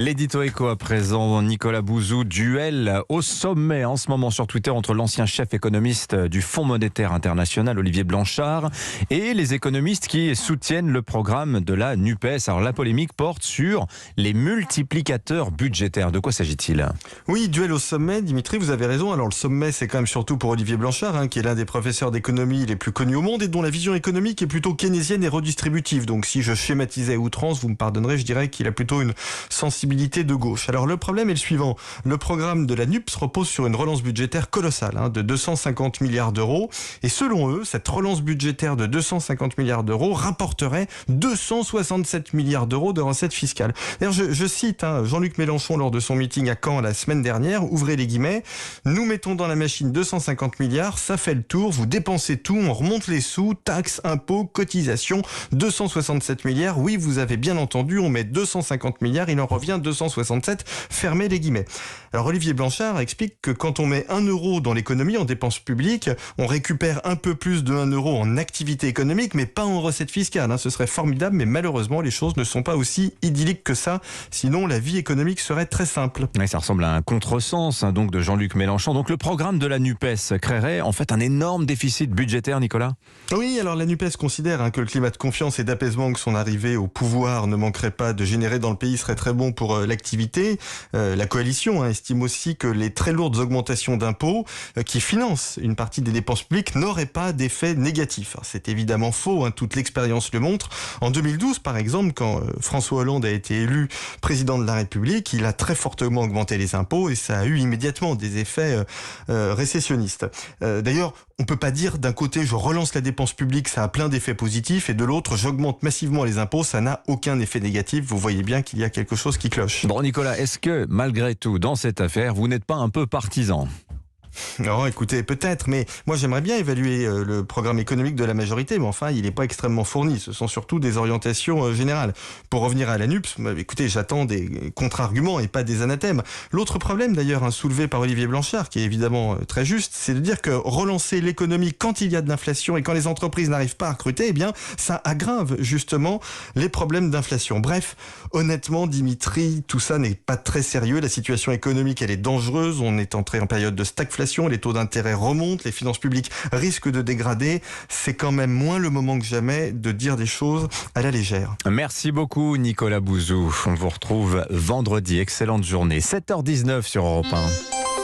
L'édito éco à présent, Nicolas Bouzou, duel au sommet en ce moment sur Twitter entre l'ancien chef économiste du Fonds monétaire international, Olivier Blanchard, et les économistes qui soutiennent le programme de la NUPES. Alors la polémique porte sur les multiplicateurs budgétaires. De quoi s'agit-il ? Oui, duel au sommet, Dimitri, vous avez raison. Alors le sommet, c'est quand même surtout pour Olivier Blanchard, qui est l'un des professeurs d'économie les plus connus au monde et dont la vision économique est plutôt keynésienne et redistributive. Donc si je schématisais à outrance, vous me pardonnerez, je dirais qu'il a plutôt une sensibilité de gauche. Alors le problème est le suivant. Le programme de la NUPES repose sur une relance budgétaire colossale de 250 milliards d'euros. Et selon eux, cette relance budgétaire de 250 milliards d'euros rapporterait 267 milliards d'euros de recettes fiscales. D'ailleurs, je cite Jean-Luc Mélenchon lors de son meeting à Caen la semaine dernière, ouvrez les guillemets, nous mettons dans la machine 250 milliards, ça fait le tour, vous dépensez tout, on remonte les sous, taxes, impôts, cotisations, 267 milliards, oui, vous avez bien entendu, on met 250 milliards, il en revient 267, fermez les guillemets. Alors Olivier Blanchard explique que quand on met 1 euro dans l'économie, en dépenses publiques, on récupère un peu plus de 1 euro en activité économique, mais pas en recettes fiscales. Ce serait formidable, mais malheureusement, les choses ne sont pas aussi idylliques que ça. Sinon, la vie économique serait très simple. Oui, ça ressemble à un contresens donc de Jean-Luc Mélenchon. Donc le programme de la NUPES créerait en fait un énorme déficit budgétaire, Nicolas ? Oui, alors la NUPES considère que le climat de confiance et d'apaisement que son arrivée au pouvoir ne manquerait pas de générer dans le pays serait très bon pour l'activité. La coalition estime aussi que les très lourdes augmentations d'impôts qui financent une partie des dépenses publiques n'auraient pas d'effet négatif. C'est évidemment faux, toute l'expérience le montre. En 2012, par exemple, quand François Hollande a été élu président de la République, il a très fortement augmenté les impôts et ça a eu immédiatement des effets récessionnistes. D'ailleurs, on peut pas dire d'un côté je relance la dépense publique, ça a plein d'effets positifs, et de l'autre j'augmente massivement les impôts, ça n'a aucun effet négatif. Vous voyez bien qu'il y a quelque chose qui cloche. Bon Nicolas, est-ce que malgré tout dans cette affaire, vous n'êtes pas un peu partisan ? Non, écoutez, peut-être, mais moi j'aimerais bien évaluer le programme économique de la majorité, mais enfin il n'est pas extrêmement fourni, ce sont surtout des orientations générales. Pour revenir à la NUPES, écoutez, j'attends des contre-arguments et pas des anathèmes. L'autre problème d'ailleurs soulevé par Olivier Blanchard, qui est évidemment très juste, c'est de dire que relancer l'économie quand il y a de l'inflation et quand les entreprises n'arrivent pas à recruter, eh bien ça aggrave justement les problèmes d'inflation. Bref, honnêtement Dimitri, tout ça n'est pas très sérieux, la situation économique elle est dangereuse, on est entré en période de stagflation, les taux d'intérêt remontent, les finances publiques risquent de dégrader. C'est quand même moins le moment que jamais de dire des choses à la légère. Merci beaucoup Nicolas Bouzou. On vous retrouve vendredi. Excellente journée. 7h19 sur Europe 1.